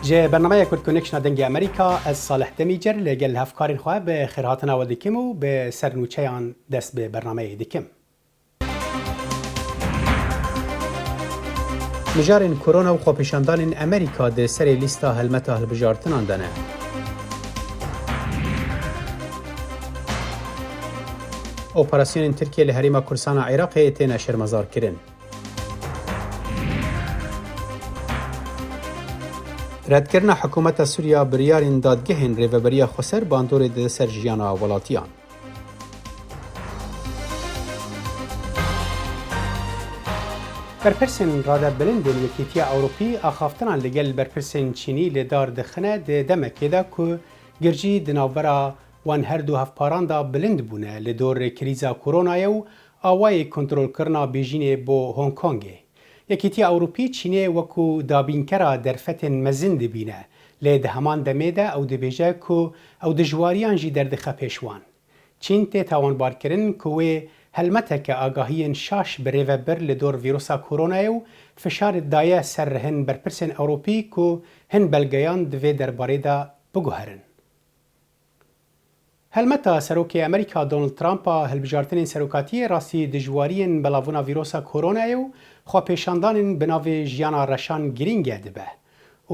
جه برنامه کرد کنکشن دنگ امریکا از صالح دمیجر لگل هفکارین خواه به خیرهاتنا و دکم و به سرنوچه آن دست به برنامه دکم. مجارین کرونا و خوپیشاندان امریکا ده سر لیستا هلمتا هلبجارتنان دانه. اپراسیون ترکیه لحریم کردستان عراق تینا شرمزار کرن. ردکردن حکومت سوریا بریارین دادگهین ریوبریا خسر باندور ده سر جیانا ولاتیان. برپرسین راده بلندن یکیتی اوروپی آخافتنان لگل برپرسین چینی لدار دخنه ده دمکه ده که گرجی دناورا وان هر دو هفپاران دا بلند بونه لدور کریزا کورونای و آوای کنترول کرنا بیجین بو هونگ کونگه. یکیتی اوروپی چینه وکو دابینکرا درفتن مزند بینه لید همان دمیده او دبیجه که او دجواریان جی دردخه پیشوان. چین تی تاوان بار کرن که هلمته که آگاهی شاش بریوه بر لدور ویروسا کورونای و فشار دایه سر هن برپرسن اوروپی که هن بلگیان دوی درباره دا بگوهرن. هلمتا سروکی امریکا دونالد ترامپا هلبجارتنین سروکاتی راستی دجوارین بلاونا ویروسا کورونای و خواه بناوی جیانا رشان گرینگه دبه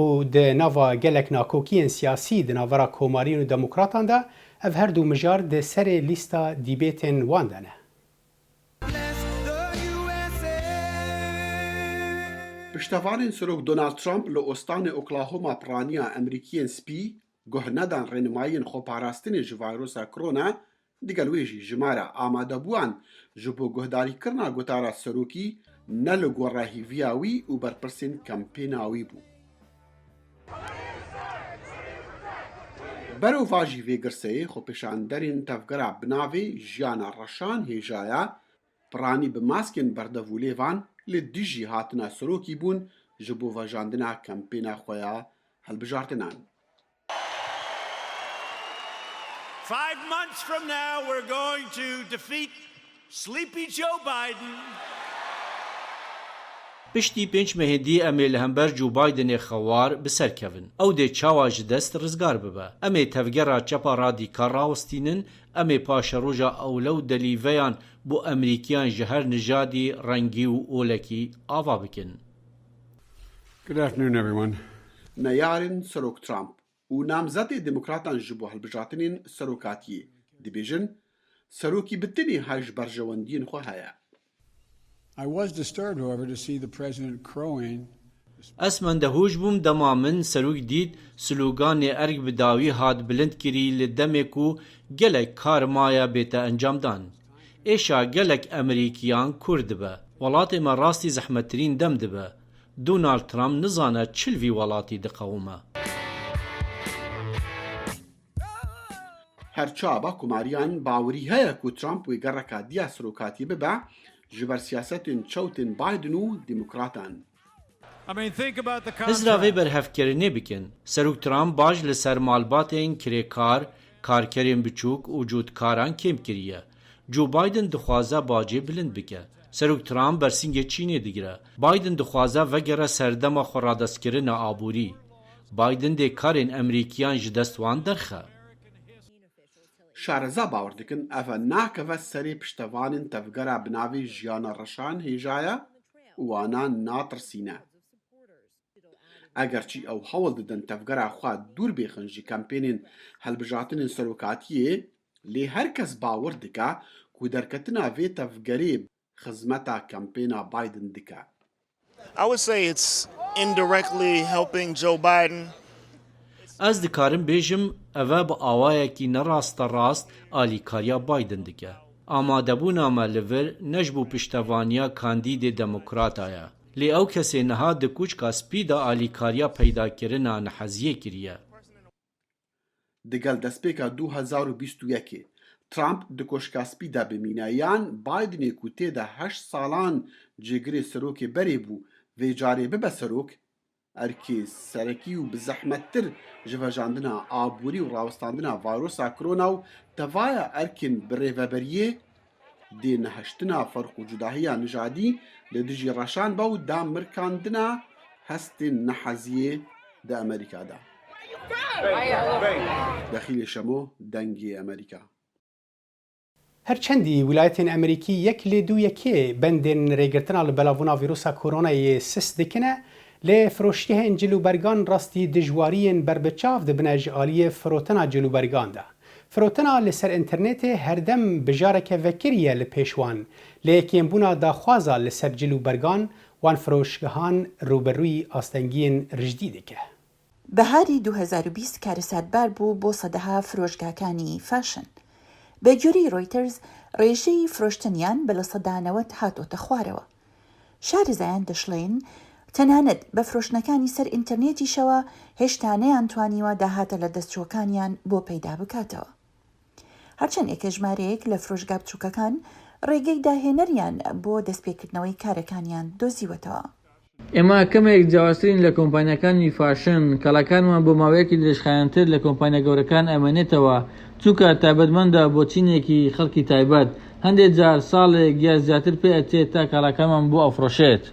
و ده ناوا گلک ناکوکین سیاسی ده ناورا کومارین و دموکراتان ده اف هر دو مجار ده سر لیستا دیبیتن واندانه. پشتوانین سروک دونالد ترامپ لأستان اوکلاهوما پرانیا امریکیین سپی گوه ندان رنمایین خوپاراستین جوایروسا کرونا دیگلویجی جمارا آماده بوان جبو گوهداری کرنا گوتارا سروکی نلو گوراهی ویاوی و برپرسین کمپیناوی بو. برو واجی ویگرسه خو پیشاندرین تفگرا بناوی جیانا رشان هیجایا پرانی بماسکن بردوولی وان لدیجی هاتنا سروکی بون جبو واجاندنا کمپینا خویا هلبجارتنان. 5 months from now, we're going to defeat Sleepy Joe Biden. پشتی 5 مهدی امی لهمبر جو بایدن خوار بسر کون. او ده چاواج دست رزگار ببا. امی تفگرا چپا رادیکار راوستینن امی پاش روژا اولو دلیویان بو امریکیان جهر نجادی رنگی و اولکی آوا بکن. Good afternoon, everyone. نیارن سروک ترامپ و نامزد دموکراتان جبو هلبجاتنین سروکاتیه دبیجن سروکی بتنی هاش برجواندین خواهایا. I was disturbed, however, to see the president crowing. اسمن دهوش بوم دما من سروک دید سلوگان ارگ بداوی هاد بلند کری لدمکو گلک کار مایا بیتا انجام دان. ایشا گلک امریکیان کرد با. ولات ما راستی زحمترین دم دبا. دونالد ترامپ نزانه چلوی ولاتی دقومه. هرچا با کماریان باوری هیا که ترامپ و گرکا دیا سروکاتی ببا جبر سیاستن چوتن بایدن و دموکراتان. از راوی بر هفکرنه بکن. سروک ترامپ باج لسر مالباتین کری کارکرین بچوک و جودکاران کم کریه. جو بایدن دخوازه باجه بلند بکه. سروک ترامپ برسینگ چینی دیگره. بایدن دخوازه وگره سردما خورادستکرین آبوری. بایدن ده کارین امریکیان جدستوان درخه. شارزا باور دکن افا ناکوه سری پشتوانین تفگرا بناوی جیانا رشان هیجایا وانا ناترسینه. اگرچی او حول ددن تفگرا خواه دور بیخنجی کمپینین هلبجاتنین سروکاتیه لی هر کس باور دکا که درکتنا وی تفگری خزمتا کمپینا بایدن دکا. I would say it's indirectly helping Joe Biden. از دکارم بیجم اوه با آوائه کی نراست راست آلیکاریا بایدن دکه. آماده بونا ملور نجبو پشتوانیا کاندید دموکرات آیا. لی او کسی نها دکوچ کا سپیدا آلیکاریا پیدا کرنا نحزیه کریه. دگل دسپیکا 2021 ترامپ دکوشکا سپیدا بمینایان بایدنی کوته ده 8 سالان جگری سروک بری بو و جاری ببه سروک ارکی سرکی و بزحمت تر جواجاندنا آبوری و راوستاندنا ویروسا کرونا و توایا ارکن بریوبریه دی نهشتنا فرق و جداهی نژادی لدیجی رشان باو دا مرکاندنا هست نحزیه دا ئەمریکادا دەخیلی شەمۆ دەنگی ئەمریکا هەرچەندی ویلایەتین ئەمریکی یەک لێ دوو یەکێ بەندێن ڕێگرتنا لە بەلاڤوونا ڤیرۆسا کۆرۆنایê سس دکنە لێ فرۆشتیهێن جلوبەرگان ڕاستی دژواریên بربچاو dibine ji aliyê firotena cilûbergan de. Firotena li ser internetê herdem bijareke vekiriye li pêşwan lê yekêmbûna daxwaza li ser cilûbergan wan firoşgehan rûberûyî astengiyên rijdî dike. بەهاری 2020 کارەساتبار بوو بۆ سەدەها فرۆشگاکانی فاشن. بەگوێرەی ڕۆیترز ڕێژەی فرۆشتنیان بە لە سەدانەوەت هاتۆتە خوارەوە. شارەزایان دەشڵێن تەنانەت بە فرۆشتنەکانی سەر ئینتەرنێتیشەوە هێشتا نەیانتوانیوە داهاتە لە دەستچۆکانیان بۆ پەیدا بکاتەوە. هەرچەند ئێکە ژمارەیەک لە فرۆشگا بچووکەکان ڕێگەی داهێنەریان بۆ دەستپێکردنەوەی کارەکانیان دۆزیوەتەوە. ئێمە کەمێک جیاوازترین لە کۆمپانیەکانی فاشن کەڵەکانمان بۆ ماوەیەکی درێژخایەنتر لە کۆمپانیا گەورەکان ئەمێنێتەوە چونکە تایبەتمەندە بۆ چینێکی خەڵکی تایبەت هەندێک جار ساڵێک یا زیاتر پێ ئەچێت تا کاڵەکانمان بۆ ئەفرۆشێت.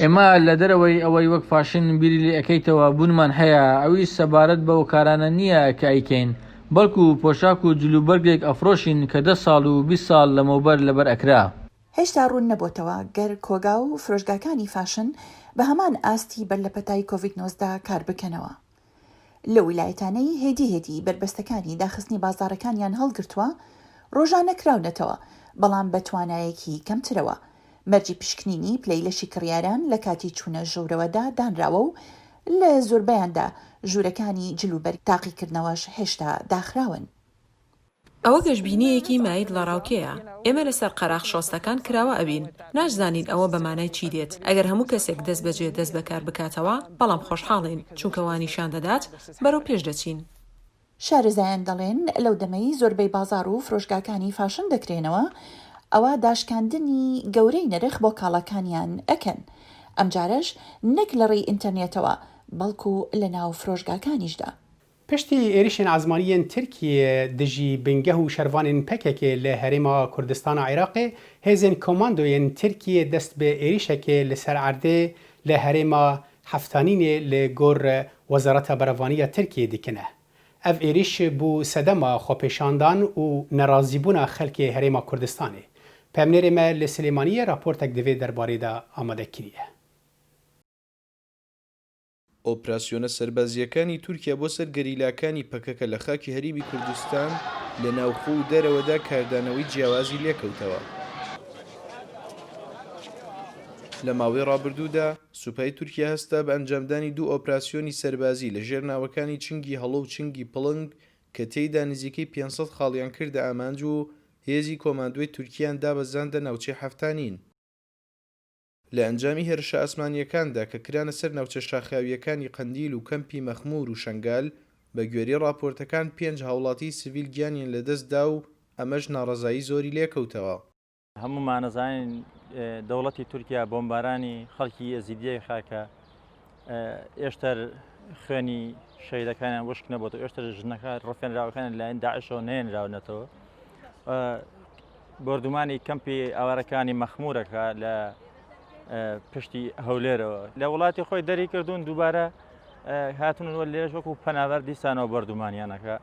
ئێمە لە دەرەوەی ئەوەی وەک فاشن بیری لێ ئەەکەیتەوە بوونمان هەیە ئەوی سەبارەت بە کارانە نییە کە ئەیکەین بەڵکو پۆشاک و جلوبەرگێک ئەفرۆشین کە 10 ساڵ و 20 ساڵ لەمەوبەر لەبەر ئەکرا. هێشتا ڕوون نەبووتەوە گەر کۆگا و فرۆشگاکانی فاشن بە هەمان ئاستی بەرلەپەتای کۆڤید-19 کار بکەنەوە. لە ویلایەتانەی هێدی بربەستەکانی داخستنی بازاڕەکانیان هەڵگرتووە ڕۆژانە کراونەتەوە بەڵام بە توانایەکی کەمترەوە. مەرجی پشکنینی پلەیلەشی کڕیاران لە کاتی چوونە ژوورەوەدا دانراوە و لە زۆربەیاندا ژوورەکانی جلوبەر تاقیکردنەوەش هێشتا داخراون. ئەوە گەشتبینیەکی مایل لە ڕاوکەیە. ئێمە لەسەر قەراغ شۆستەکان کراوە ئەبین. ناشزانین ئەوە بەمانای چی دێت. ئەگەر هەموو کەسێک دەست بەجێ دەست بەکار بکاتەوە بەڵام خۆشحاڵین چونکە وانیشان دەدات بەرەو پێش دەچین. شارەزایان دەڵێن لەو دەمەی زۆربەی بازار و فرۆشگاکانی فاشن دەکرێنەوە ئەوە داشکاندنی گەورەی نرخ بۆ کاڵەکانیان ئەکەن. ئەمجارەش نەک لە ڕێی ئینتەرنێتەوە بەڵکو لە ناو فرۆشگاکانیشدا. پشتی ێریشên azmaniyên Tirkiye dijî bingeh û şervanên pekekê li herêma Kurdistana Iraqê hêzên komandoyên Tirkiye dest bi êrişekê li ser erdê li herêma Heftanînê li gor Wezareta Berevaniya Tirkiye dikine. Ev êriş bû sedema xwepêşandan û nerazîbûna xelkê herêma Kurdistanê. Pemnêrê me li Silêmaniyê raportek divê derbarê de amade kiriye. ئۆپراسیۆنە سەربازیەکانی تورکیا بۆ سەر گەریلاکانی پەکەکە لە خاکی هەرێمی کوردستان لە ناوخۆ و دەرەوەدا کاردانەوەی جیاوازی لێکەوتەوە. لە ماوەی ڕابردوودا سوپای تورکیا هەستا بە ئەنجامدانی دوو ئۆپراسیۆنی سەربازی لە ژێر ناوەکانی چنگی هەڵۆ و چنگی پڵنگ کە تێیدا نزیکەی 500 خاڵیان کردە ئامانج و هێزی کۆماندۆی تورکیان دابەزاندە ناوچەی حەفتانین. لە ئەنجامی هێرشە ئاسمانیەکاندا کە کرانە سەر ناوچە شاخاویەکانی قەندیل و کەمپی مەخمور و شەنگال بە گوێرەی راپۆرتەکان 5 هاوڵاتی سیڤیل گیانیان لەدەستدا و ئەمەش ناڕەزایی زۆری لێکەوتەوە. هەمومان نەزانین دەوڵەتی تورکیا بۆمبارانی خەڵکی ئەزیدیای خاکە ئێشتر خوێنی شەیدەکانیان وشک نەبووە ئێشتر ژنەکە ڕفێنراوەکان لایەن داعشەوە نێنراونەتەوە. بردومانی کەمپی ئاوارەکانی مەخمورەکە لە پشتی هەولێرەوە لە وڵاتی خۆی دەری کردوون دووبارە هاتونەوە لێش وەکو پەناوەر دیسانەوە بەردومانیانەکە.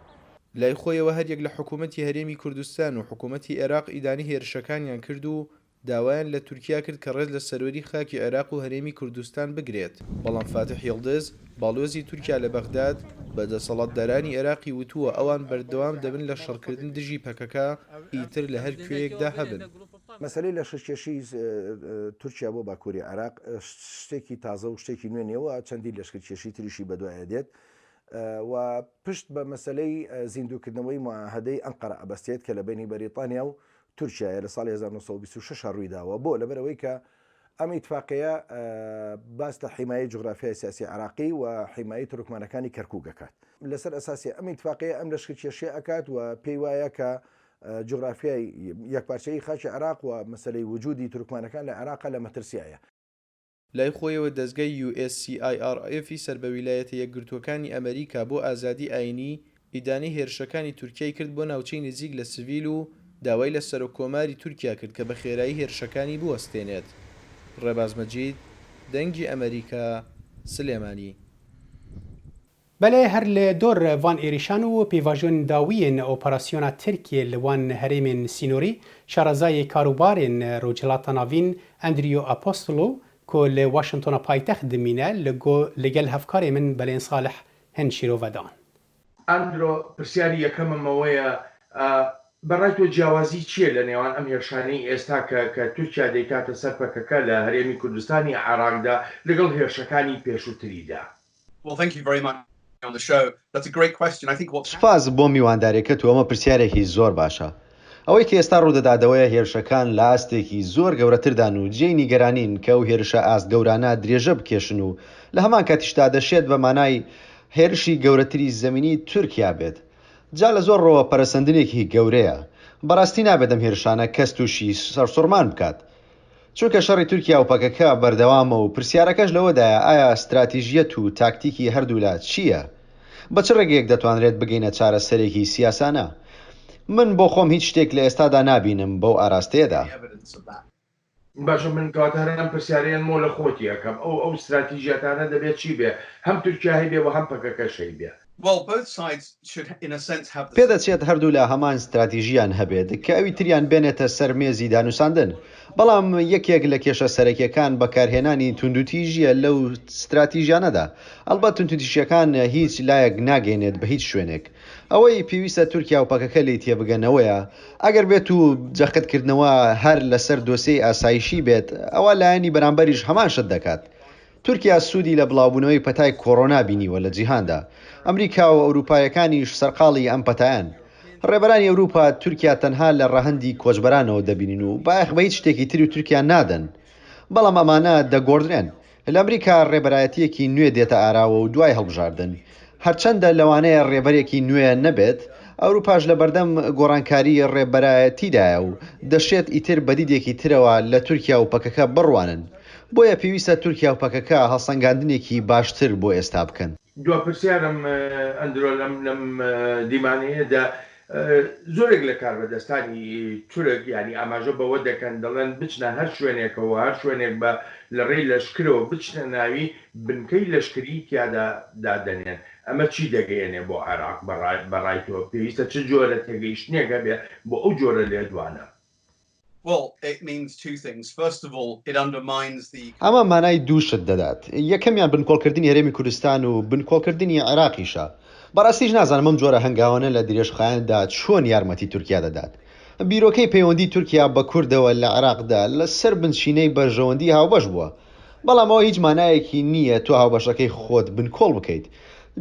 لای خۆیەوە هەریەک لە حکوومەتی هەرێمی کوردستان و حکوومەتی عێراق ئیدانی هێرشەکانیان کرد و داوایان لە تورکیا کرد کە ڕێز لە سەروەری خاکی عێراق و هەرێمی کوردستان بگرێت. بەڵام فاتح یڵدز باڵۆزی تورکیا لە بەغداد بە دەسەڵاتدارانی عێراقی وتووە ئەوان بەردەوام دەبن لە شەڕکردن دژی پەکەکە ئیتر لە هەر کوێیەکدا هەبن. مەسەلەی لە شەشکێشی تورکیا بۆ باکووری عێراق شتێکی تازە و شتێکی نوێنەوە چەندی لەشکرکێشی تریشی بەدوایە دێت و پشت بە مەسلەی زیندووکردنەوەی معاهدەی ئەنقەرە ئەبەستێت کە لە بینی بەریتانیا و تورکیایە لە ساڵی 1926 ڕوویداوە بۆ لەبەرەوەی کە ئەم ئیتفاقیە باس لە حیمایە جوغرافیای سیاسی عراقی و حیمایی تورکمانەکانی کەرکووک دەکات. لەسەر ئەساسی ئەم ئیتفاقیە ئەم لەشکرکێشی ئەکات و پێی وایە کە جوغرافیای یەکپارچەی خاکی عراق و مەسلەی وجودی تورکمانەکان لە عێراق لە مەترسیایە. لای خۆیەوە دەستگای USCIRF سەر بە ویلایەتە یەکگرتوەکانی ئەمریکا بۆ ئازادی ئاینی ئیدانی هێرشەکانی تورکیای کرد بۆ ناوچەی نزیک لە سڤیل و داوای لە سەرۆکۆماری تورکیا کرد کە بە خێرایی هێرشەکانی بوەستێنێت. ڕێباز مەجید، دەنگی ئەمریکا، سلێمانی. بله هر لدور وان ایریشان و پیواژون داوین اپراسیون ترکیه لوان هرم سینوری شارزای کاروبارین روجلاتا ناوین اندریو اپوستولو که لواشنطن پایتخت دمینه لگل هفکار من بلین صالح هنشیرو ودان. اندرو پرسیاری یەکەمەوەیە بەڕای تۆ جیاوازی چییە لە نێوان ئەم هێرشانەی ئێستا کە تورکیا دەیکاتە سەر پەکەکە لە هەرێمی کوردستانی عێراقدا لەگەڵ هێرشەکانی پێشووتریدا؟ سپاس بۆ میواندارێکە تو ئەمە پرسیارێکی زۆر باشە. ئەوەی کە ئێستا ڕوودەدادەوەیە هێرشەکان لە ئاستێکی زۆر گەورەتردان و جێی نیگەرانین کە ئەو هێرشە ئاست گەورانە درێژە بکێشن و لە هەمان کاتیشدا دەشێت بە مانای هێرشی گەورەتری زەمینی تورکیا بێت. جا لە زۆر ڕۆوە پەرەسەندنێکی گەورەیە. بەڕاستی نابێت ئەم هێرشانە کەس تووشی سەرسوڕمان بکات. چونکە شەڕی تورکیا و پەکەکە بەردەوامە و پرسیارەکەش لەوەدایە ئایا استراتیژیەت و تاکتیکی هەردوولا چییە؟ بە چ ڕێگەیەک دەتوانرێت بگەینە چارەسەرێکی سیاسانە؟ من بۆ خۆم هیچ شتێک لە ئێستادا نابینم بەو ئاراستەیەدا. باشە من کاتەرەم پرسیارەیان مۆ لە خۆتی یەکەم ئەو استراتیژیەتانە دەبێت چی بێ؟ هەم تورکیای بێ و هەم پەکەکەشەی بێ. پێدەچێت هەردوو لە هەمان استراتیژیان هەبێت کە ئەوی تریان بێنێتە سەر مێزی دانووساندن. بەڵام یەکێک لە کێشە سەرەکیەکان بەکارهێنانی توندوتیژیە لەو استراتیژیانەدا. ئەلبەت توندوتیژیەکان هیچ لایەک ناگەێنێت بە هیچ شوێنێک. ئەوەی پێویستە تورکیا و پەکەکە لی تێبگەنەوەیە ئەگەر بێت و جەختکردنەوە هەر لەسەر دۆسەی ئاسایشی بێت ئەوە لایەنی بەرامبەریش هەمان شت دەکات. تورکیا سوودی لە بڵاوبوونەوەی پەتای کۆڕۆنا بینیوە لە جیهاندا. ئەمریکا و ئەوروپایەکانیش سەرقاڵی ئەم پەتایان. ڕێبەرانی ئەوروپا تورکیا تەنها لە ڕەهەندی کۆچبەرانەوە دەبینین و بایەخ بە هیچ شتێکی تری و تورکیا نادەن. بەڵام ئەمانە دەگۆڕدرێن. لە ئەمریکا ڕێبەرایەتیەکی نوێ دێتە ئاراوە و دوای هەڵبژاردن. هەرچەندە لەوانەیە ڕێبەرێکی نوێ نەبێت، ئەوروپاش لە بەردەم گۆڕانکاری ڕێبەرایەتیدایە و دەشێت ئیتر بەدیدێکی ترەوە لە تورکیا و پەکەکە بڕوانن. بۆیە پێویستە تورکیا و پەکەکە هەڵسەنگاندنێکی باشتر بۆ ئێستا بکەن. دو پرسیارم ئەندرۆ لەم دیمانەیەدا زۆرێک لە کاربەدەستانی تورک ینی ئاماژە بەوە دەکەن دەڵێن بچنە هەر شوێنێکەوە هەر شوێنێک بە لە ڕێی لەشکرەوە بچنە ناوی بنکەی لەشکری تیادا دادەنێن. ئەمە چی دەگەیەنێ بۆ عێراق بەڕای تۆ پێویستە چ جۆرە تێگەیشتنێکە بێ بۆ ئەو جۆرە لێدوانە؟ ئەمە مانای دووشت دەدات. یەکەمیان بنکۆڵکردنی هەرێمی کوردستان و بنکۆڵکردنی عێراقیشە. بەڕاستیش نازانم ئەم جۆرە هەنگاوانە لە درێژخایەندا چۆن یارمەتی تورکیا دەدات. بیرۆکەی پەیوەندی تورکیا بە کوردەوە لە عێراقدا لەسەر بنشینەی بەرژەوەندی هاوبەش بووە. بەڵام ئەوە هیچ مانایەکی نییە تۆ هاوبەشەکەی خۆت بنکۆڵ بکەیت.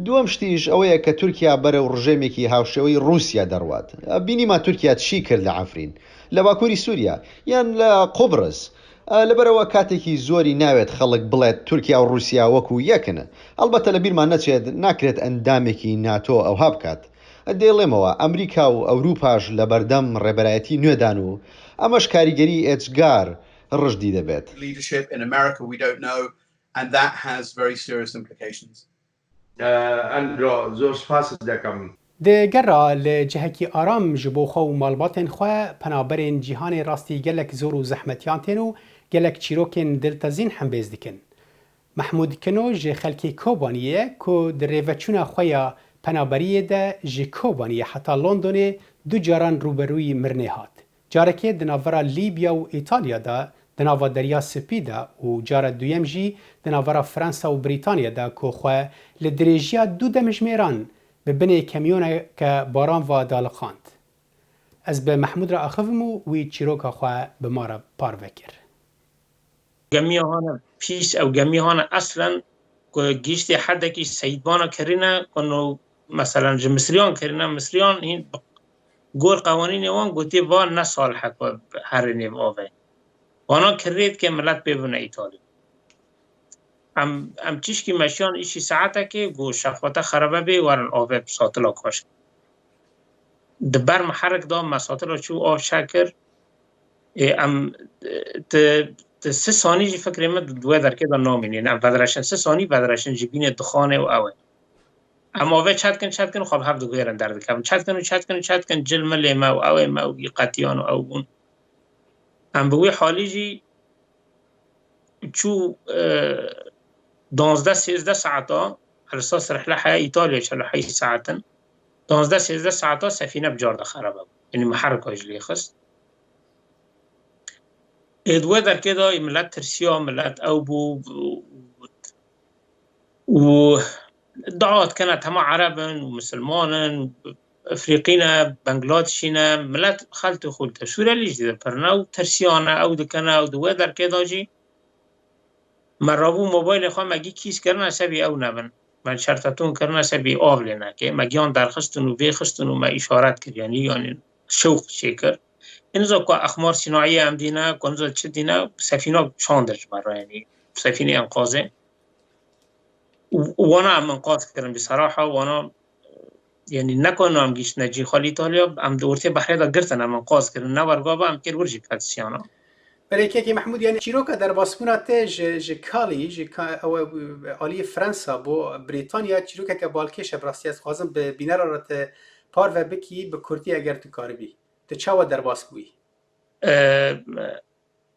دووەم شتیش ئەوەیە کە تورکیا بەرەو ڕژێمێکی هاوشێوەی رووسیا دەڕوات. بینیما تورکیا چی کرد لە عەفرین، لە باکووری سووریا یان لە قوبرس. لەبەرەوە کاتێکی زۆری ناوێت خەڵک بڵێت تورکیا و رووسیا وەکو یەکنە. ئەلبەتە لە بیرمان نەچێت ناکرێت ئەندامێکی ناتۆ ئەوها بکات. دێڵێمەوە ئەمریکا و ئەوروپاش لە بەردەم ڕێبەرایەتی نوێدان و ئەمەش کاریگەری ئێجگار ڕژدی دەبێت. زۆر سپاس دەکەم. دگەڕا لە جهەکی ئارام ji بۆ خۆ و ماڵباتên xwe penaberên cîhanê rastî gelek zor û zehmetiyan tên û gelek çîrokên diltezîn hembêz dikin. Mehmûd Kino ji xelkê Kobaniyê ku di rêveçûna xwe ya penaberiyê de ji Kobaniyê heta Londonê du caran rûberûyî mirinê hat. Carekê di navbera Lîbya û İtalya da di nava Derya Spî de û cara duyem jî di navbera Fransa û Brîtanya da ku xwe li dirêjiya du demijmêran به بنی کمیونه که باران و دالقاند. از به محمود را اخویم و وی چیروکا خواه به ما را پار وکر. گمیهان پیش او گمیهان اصلا گیشتی حد که سیدبانا کرینه کنو مثلا جو مصریان کرینه مصریان این گور قوانین وان گوتی وان نه صالحه که هر نیم آوه. وانا کرید که ملت ببونه ایتالیا. ام چیشکی مشیان ایشی ساعته که گو شخوته خرابه بی ورن آوه ساتلا کاش دبر محرک دا مساتلا چو آف شکر ام سه ثانی جی فکر ایمه دوه درکه دا نامینین ام بدرشن سه ثانی بدرشن جیبین دخانه و اوه ام آوه چد کن خواب هفت دو گیرن درده کم چد کن جلمه لیمه و اوه ما و قطیان و او بون ام بوی حالی جی چو 12-13 ساعتا على أساس رحلة حياة إيطاليا شلو حي ساعة 12-13 ساعات سفينة بجاردة خرابة يعني محركة جلي خص إدوادر كده ملات ترسيا ملات أوبو ودعوات كانت هم عربا ومسلمانا افريقينا بنغلاديشينا ملات خالتو خلتا سوريا اللي جديدة برناو ترسيانا او دكنا او دوادر كده جي مرابو موبايل خواه مگی کیس کرنا سبی او نبن من شرطتون کرنا سبی آو لینا که مگیان درخستون و بیخستون و ما اشارت کر یعنی شوق شکر اینزا که اخمار صناعی هم دینا کنزا چه دینا سفینه شاندرش مرا یعنی سفینه انقاذه وانا هم انقاذ کردم بصراحة وانا يعني نكون هم جيش نجي خالي إيطاليا هم دورتي بحرية دا قرتنا من قاس كرن نورقابا هم كير ورجي بكاتسيانا بلکه محمود یعنی چیروکا در باسپونا ج کالی او آلی فرانسا بو بریتانیا چیروکا که بالکش براستی از خوازم به بینر رات پار و بکی به کردی اگر تو کاربی تو چاوا در باسپوی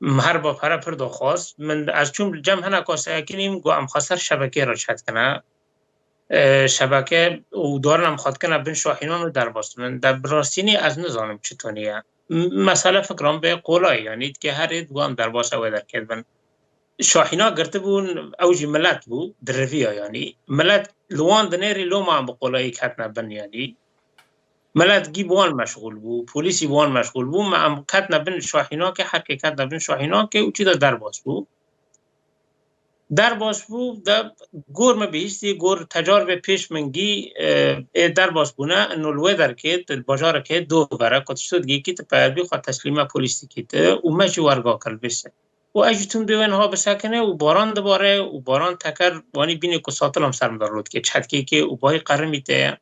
هر با پرا پر دو خواست من از چون جمع هنه کاسه کنیم گو ام خسر شبکه را شد کنه شبکه و دارن خواهد کنه بین شاهینان رو در باستون در براستینی از نظانم چطوریه مسئله فکرم به قولای یعنی که هر اید هم در باست او در کردن شاهینا گرته بون اوجی ملت بو در رویه یعنی ملت لوان دنیری لو ما هم به قولایی کتنا بن یعنی ملت گی بوان مشغول بو پولیسی بوان مشغول بو ما هم کتنا بن شاهینا که هر که کتنا بن شاهینا که او چی در باست بو در باس بو در گور ما بهیستی گور تجارب پیش منگی در باس بونه انو لوی در کت الباجار که دو برا کتشتود گی کت پیربی خواهد تسلیم پولیسی کت و مجی ورگا کل بسه و اجتون بیوین ها بسکنه و باران دباره و باران تکر وانی بینی که ساتل هم سرم در رود که چدکی که و بای قرمی ته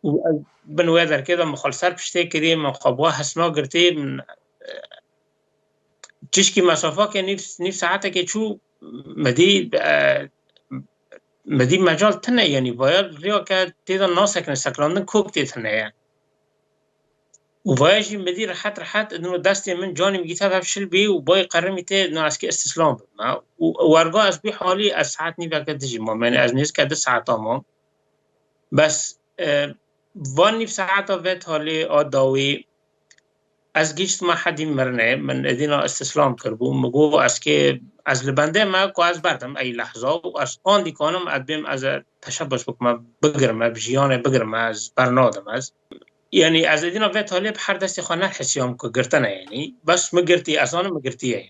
و بنوی در کت مخال سر پشته کدی مخابوه حسنا گرتی من چشکی مسافه که نیف ساعته که چو مدی مجال تنه یعنی باید ریا که تیدا ناسکنه سکراندن کوک تیتنه و باید مدی راحت انو دستی من جانی میگیتا بفشل بی و باید قرمی تی انو اسکی استسلام بما و ورگاه از بی حالی از ساعت نیوه که دجی ما یعنی از نیست که 10 ساعت ما بس وان نیف ساعت وید حالی آداوی از گیشت ما حدی مرنه من ادینا استسلام کربو مگو از که از لبنده ما که از بردم ای لحظه و از آن دیکانم ادبیم از تشبس بکنم بگرم بجیانه بگرم از برنادم از یعنی از ادینا وی طالب هر دستی خواه نحسیام که گرتنه یعنی بس مگرتی از آنم مگرتیه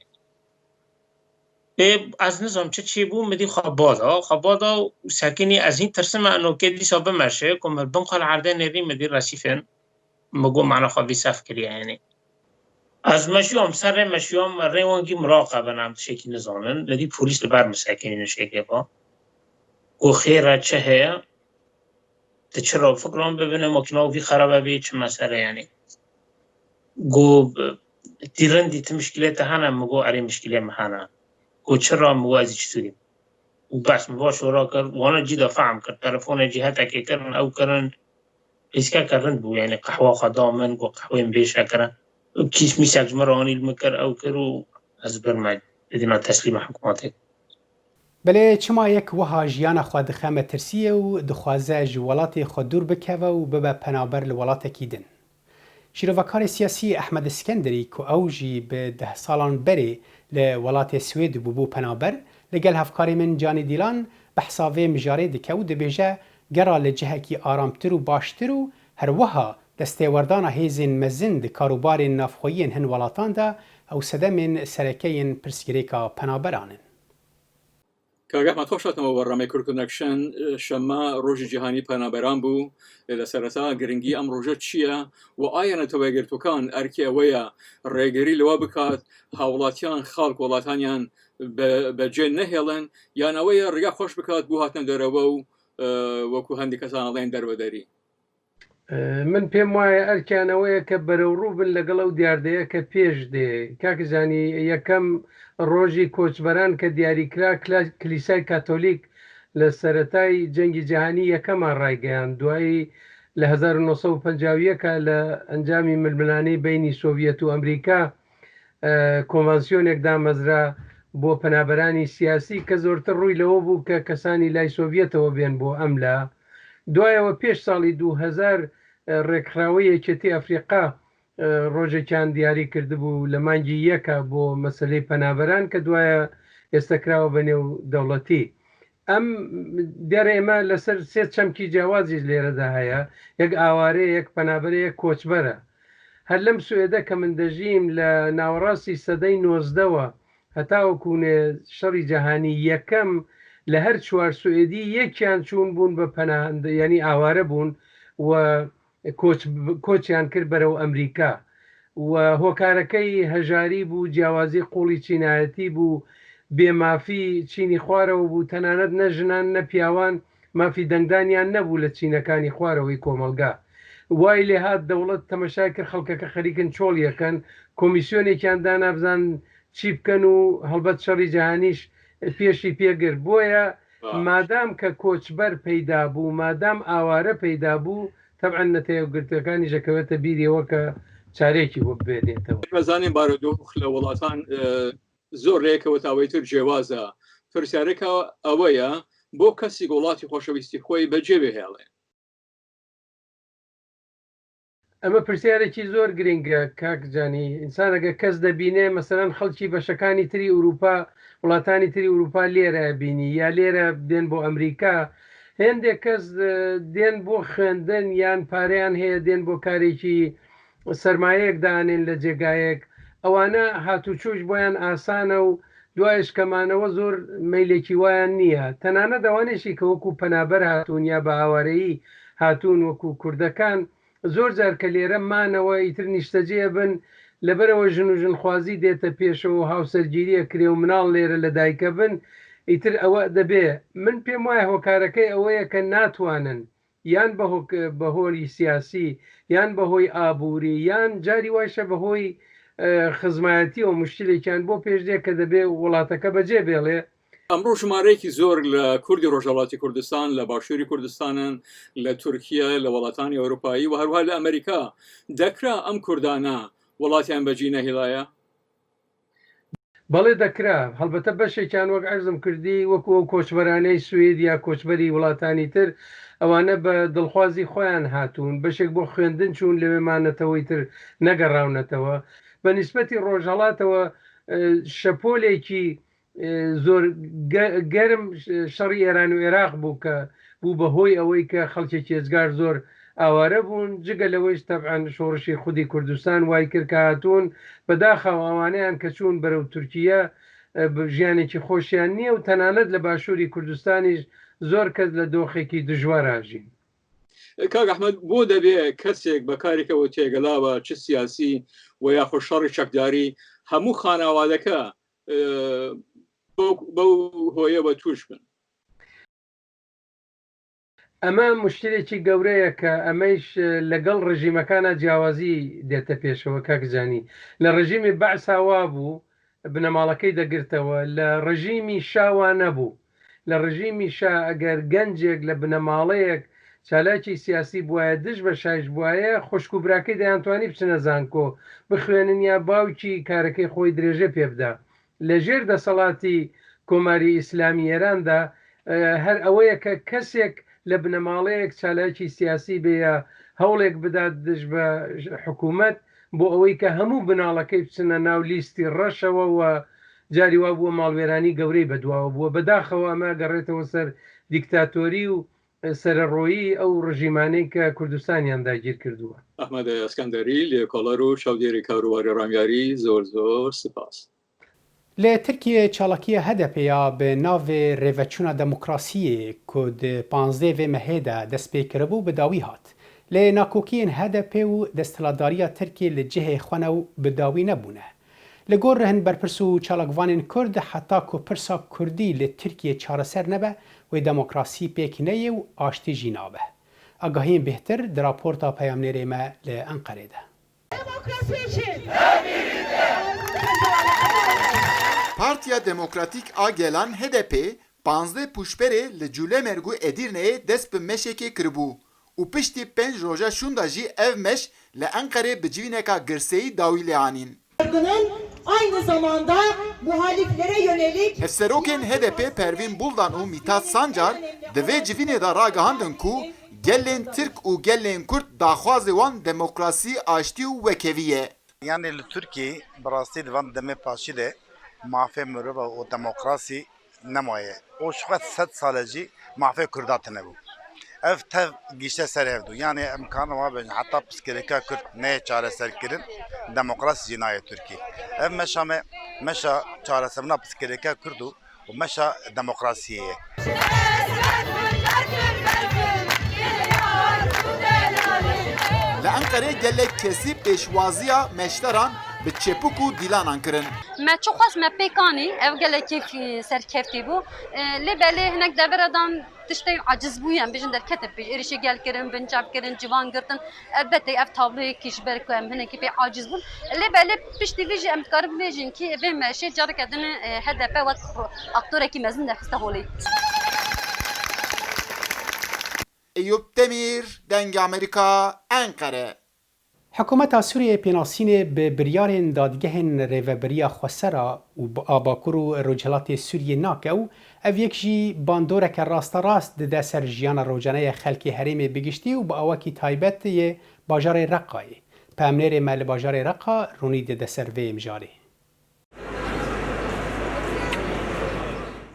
یعنی از نظام چی بو مدی خوابادا و ساکنی از این ترسم انو که دیسا بمشه که بنقل عرده نری مدی رسیفن مگو معنا خوابی صف کریه یعنی از مشیام سر مشیام روانگی مراقبه نام شکل نظامن لدی پلیس بر مساکنین شکل با گو خیره چه هیا چرا فکرام ببینه مکناوی خرابه بی چه مسئله یعنی گو دیرندی تی مشکلیت هنه مگو اری مشکلیت مهنه گو چرا مگو ازی چطوری و بس مگو شورا کرد وانا جیدا فهم کرد تلفون جهت که کرن او کرن ایسکا کرن بو یعنی قحوه خدامن گو قحوه بیشه کرن کیش میساج مرانی المکر او کرو از برمج ادینا تسلیم حکومت بله چما یک وها جیان خوا دخمه ترسیه و دخوازه جوالات خود دور بکوه و ببه پنابر لولاته کیدن. شیروکار سیاسی احمد اسکندری که اوجی به 10 سالان بری لولات سوید بو پنابر لگل هفکاری من جانی دیلان بحثاوه مجاره دکه و دبیجه گرا لجهه کی آرامتر و باشتر و هر وها دسته وردان هیزین مزن د کاروبار نافخویین هن ولاتان دا او سدمین سرکین پرسگریکا پنابرانن. کاگه متوشتم و برنامه کرکنکشن شما روز جهانی پنابران بو لسرتا گرنگی ام روزت چیه و آیا نتوگر تو کان ارکی ویا ریگری لوا بکات حولاتیان خالق ولاتانیان به جن نهیلن یا نویا ریا خوش بکات بو هاتن درو و کو هندی کسان الان درو داری. من پێم وایە ئەرکانەوەیە کە بەرەوڕوو بن لەگەڵ ئەو دیاردەیە کە پێش دێ کاکزانی یەکەم ڕۆژی کۆچبەران کە دیاریکرا کلیسای کاتۆلیک لە سەرەتای جەنگی جیهانی یەکەمان ڕایگەیان دوایی لە 1950 لە ئەنجامی ململانەی بینی سۆڤیەت و ئەمریکا کۆنڤانسیۆنێک دامەزرا بۆ پەنابەرانی سیاسی کە زۆرتر ڕووی لەوە بوو کە کەسانی لای سۆڤێتەوە بێن بۆ ئەملا دوایەوە پێش ساڵی 2000 ڕێکخراوەی یەکێتی ئەفریقا ڕۆژێکیان دیاری کردبوو لە مانگی یەکە بۆ مەسلەی پەنابەران کە دوایە ئێستاکراوە بە نێو دەوڵەتی ئەم دێرە ئێمە لەسەر سێ چەمکی جیاوازی لێرەدا هەیە یەک ئاوارەیە یەک پەنابەرە یەک کۆچبەرە هەر لەم سوێدە کە من دەژیم لە ناوەڕاستی سەدەی 19ەوە هەتاوەکوونێ شەڕی جەهانی یەکەم لە هەر چوار سوێدی یەکیان چوون بوون بە پەناهەند ینی ئاوارە بوون و کۆچیان کرد بەرەو ئەمریکا و هۆکارەکەی هەژاری بوو جیاوازی قوڵی چینایەتی بوو بێمافی چینی خوارەوە بوو تەنانەت نەژنان نە پیاوان مافی دەنگدانیان نەبوو لە چینەکانی خوارەوەی کۆمەلگا وای لێ هات دەوڵەت تەمەشای کرد خەڵکەکە خەریکن چۆڵ یەکەن کۆمیسیۆنێکیان دانابزان چی بکەن و هەڵبەت شەڕی جەهانیش پێشی پێگرت بۆیە مادام کە کۆچبەر پەیدا بوو مادام ئاوارە پەیدا بوو تەبعەن نەتەیەگرتوەکانی ژەکەوێتە بیریەوە کە چارێکی بۆ بێنێتەوە مەزانین بارودۆخ لە وڵاتان زۆر ڕێکەوە تاوەی تر جێوازە پرسیارێکە ئەوەیە بۆ کەسی وڵاتی خۆشەویستی خۆی بەجێ بهێڵێ ئەمە پرسیارێکی زۆر گرنگە کاکجانی ئینسانەگە کەس دەبینێ مەسەرەن خەڵکی بەشەکانی تری ئوروپا وڵاتانی تری ئوروپا لێرە بینی یا لێرە دێن بۆ ئەمریکا هێندێک کەس دێن بۆ خوێندن یان پارەیان هەیە دێن بۆ کارێکی سەرمایەک دانێن لە جێگایەک ئەوانە هاتوچوش بۆیان ئاسانە و دوایش کەمانەوە زۆر مەیلێکی وایان نییە تەنانەت ئەوانێکی کە وەکو پەنابەر هاتوون یا بە ئاوارەیی هاتوون وەکو کوردەکان زۆر جار کە لێرە مانەوە ئیتر نیشتەجێ بن لەبەرەوە ژن و ژنخوازی دێتە پێشەوە هاوسەرگیریە کرێ و مناڵ لێرە لە دایکە بن ئیتر ئەوە دەبێ من پێم وایە هۆکارەکەی ئەوەیە کە ناتوانن یان بەهۆی سیاسی یان بەهۆی ئابووری یان جاری وایشە بەهۆی خزمایەتی و مشکلێکیان بۆ پێشدێ کە دەبێ وڵاتەکە بەجێ بێڵێ ئەمڕۆ ژمارەیەکی زۆر لە کوردی ڕۆژهەڵاتی کوردستان لە باشووری کوردستانن لە تورکیا لە وڵاتانی ئەوروپایی و هەروها لە ئەمریکا دەکرا ئەم کوردانە وڵاتیان بەجی نەهێڵایە بەڵێ دەکرا هەڵبەتە بەشێکیان وەک عەرزم کردی وەکو ئەو کۆچبەرانەی سوێد یا کۆچبەری وڵاتانی تر ئەوانە بە دڵخوازی خۆیان هاتوون بەشێک بۆ خوێندن چوون لەوێمانەتەوەی تر نەگەڕاونەتەوە بە نیسبەتی ڕۆژهەڵاتەوە شەپۆلێکی زۆر گەرم شەڕی ئێران و عێراق بوو کە بوو بەهۆی ئەوەی کە خەڵکێکی ێزگار زۆر ئاوارە بوون جگە لەوەیش تەبعاً شۆڕشی خودی کوردستان وای کرد کە هاتوون بەداخەوە ئەوانەیان کە چوون بەرەو تورکیە ژیانێکی خۆشیان نییە و تەنانەت لە باشووری کوردستانیش زۆر کەس لە دۆخێکی دژوار ئاژین کاک ئەحمەد بۆ دەبێ کەسێک بەکارێکەوە تێگەلاوە چ سیاسی و یاخۆ شەڕی چەکداری هەموو خانەوادەکە بەو هۆیەوە توش بن ئەمە مشکلێکی گەورەیە کە ئەمەش لەگەڵ ڕژیمەکانە جیاوازی دێتە پێشەوە کاکزانی لە ڕژیمی بەعساوا بوو بنەماڵەکەی دەگرتەوە لە ڕژیمی شاوا نەبوو لە ڕژیمی شا ئەگەر گەنجێک لە بنەماڵەیەک چالاکی سیاسی بواە دش بە شایش بواە خوشک و براکەی دەیانتوانی بچنە زانکۆ بخوێنن یا باوکی کارەکەی خۆی درێژە پێبدا لە ژێر دەسەڵاتی کۆماری ئیسلامی ئێراندا هەر ئەوەیە کە کەسێک لە بنەماڵەیەک چالاکی سیاسی بێە هەوڵێک بدات دش بە حکوومەت بۆ ئەوەی کە هەموو بناڵەکەی بچنە ناو لیستی ڕەشەوە و جاری وا بووە ماڵوێرانی گەورەی بەدواوە بووە بەداخەوە ئەمە گەڕێتەوە سەر دیکتاتۆری و سەرڕۆیی ئەو ڕژیمانەی کە کوردستانیان داگیر کردووە ئەحمەد ئەسکەندەری لێکۆڵەر و چاودێری کاروباری ڕامیاری زۆر زۆر سپاس لە ترکیە چالاکیە هەدەپەیە بە ناوێ ڕێڤەچوونە دەموکراسیە کو دە 15 مەهێدا دەست پێکردبوو بەداوی هات لە ناکۆکیên هەدەپێ و دەستەڵاتداریە ترکیە لە جهێ خوانە و بەداوی نەبوونە لە گۆڕ هەن بەرپرس و چالاکوانên کورد حتا کو پرسا کوردی لە ترکیە چارەسەر نەبە و دەموکراسی پێک نەیە و ئاشتی ژی نابە ئاگاهین بهتر در راپۆرتا پەیامنێرê me لە ئەنقەرەدا Partiya Demokratîk a Gelan HDP 15 puşberê li Culemergu Edirneyê dest bi meşekê kiribû û piştî 5 roja şûnda jî ev meş li Enqerê bi civîneka girseyî dawî lê anîn. aynı zamanda muhaliflere yönelik Hevserokên HDP Pervin Buldan û Mithat Sancar di vê civînê de ragihandin ku gelên Tirk û gelên Kurd daxwazê wan demokrasî, aştî û wekevî ye. Yani li Türkiye براستی دیوان دمه پاشی ده معافی مرو و دموکراسی نمایه. او شخص 100 ساله جی معافی کردات نبود. اف تف گیشته سر هفدو. Yani امکان ما بین حتی پسکریکا کرد نه چاره سر کردن دموکراسی جنایه ترکی. اف مشا چاره سرنا پسکریکا کردو و مشا دموکراسیه. لأنقره gelek kesî pêşwaziya meşteran bi çepûk û dîlanan kirin. Me çok xas me pêkanî ev gelek serkeftî bû. Lê belê hinek deveradan tiştê aciz bûye em bêjin derkete pêş êrişê gel kirin, bincap kirin, civan girtin. Elbette ev tabloyekî ji ber ku em hinekî pê aciz bûn. Lê belê piştî vê jî em dikarin bêjin kî vê meşê careke din HDP wek aktorekî mezin derxiste holê. Eyüp Demir, Deng Amerika, Ankara. Hikûmeta Sûriyê pênasînê bi biryarên dadgehên rêveberiya Xwesera û Abakur û Rojhilatê Sûriyê nake û ev yek jî bandoreke rasterast dide ser jiyana rojaneya xelkê herêmê bigiştî û bi awekî taybet yê bajarê Reqqayê. Pemnêrê me li bajarê Reqqa ronî dide ser vê imjarê.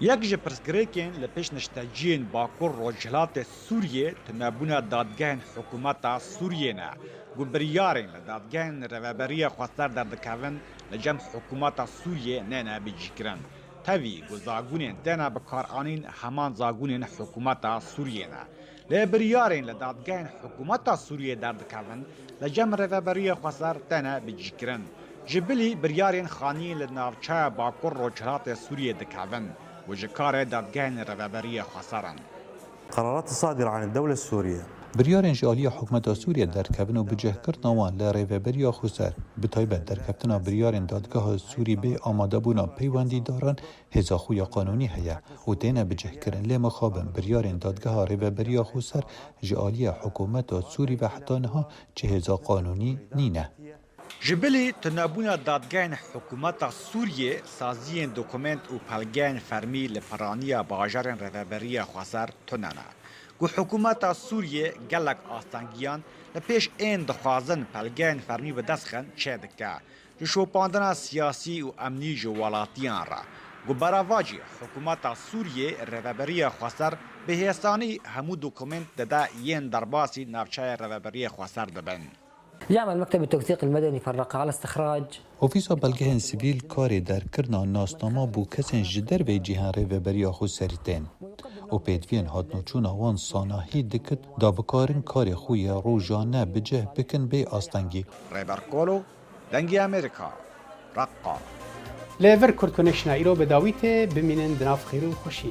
Yek ji pirsgirêkên li pêşnişteciyên Bakur Rojhilatê Sûriyê tunebûna dadgehên hikûmeta Sûriyê ne. Gu biryarên li dadgehên rêveberiya Xweser derdikevin li cem hikûmeta Sûriyê nene bicîkirin. Tevî gu zagûnên têne bikaranîn heman zagûnên hikûmeta Sûriyê ne. Lê biryarên li dadgehên hikûmeta Sûriyê derdikevin li cem rêveberiya Xweser têne bicîkirin. Ji bilî biryarên xaniyên li navçeya Bakur Rojhilatê Sûriyê dikevin. وجكارة دادگاهن رهبرية خسارا. قرارات الصادرة عن الدولة السورية. بریارên ji aliya hikûmeta Sûriye derkevin û bicihkirina wan li rêveberiya Xweser bi taybet derkeftina biryarên dadgeha Sûrî bê amadebûna peywendîdaran hêzaxuya qanûnî heye û têne bicihkirin lê mixabin biryarên dadgeha rêveberiya Xweser ji aliya hikûmeta Sûrî ve heta niha çi hêza qanûnî nîne. Ji bilî tunebûna dadgehên hikûmeta Sûriyê saziyên dokûment û pelgeyên fermî li piraniya bajarên rêveberiya Xweser tunene. Gu hikûmeta Sûriyê gelek astangiyan li pêş ên dixwazin pelgeyên fermî bi dest xin çê dike. Ji şopandina siyasî û emnî ji welatiyan re. Gu berava jî hikûmeta Sûriyê rêveberiya Xweser bi hêsanî hemû dokûment dide yên derbasî navçeya rêveberiya Xweser dibin. يعمل مكتب التوثيق المدني في الرقة على استخراج Ofîsa belgehên sivîl karê derkirina nasnama bû kesên ji dervê cîhan rêveberiya Xweserî tên û pêdiviyên hatnoçûna wan sanahî dikit da bikarin karê xwe ya rojane bicih bikin bê astengî. Rêberkolo, Dengê Amerîka, Reqqa. Li vir Kurd Connection îro bi dawî tê bimînin di nav xêr û xweşî.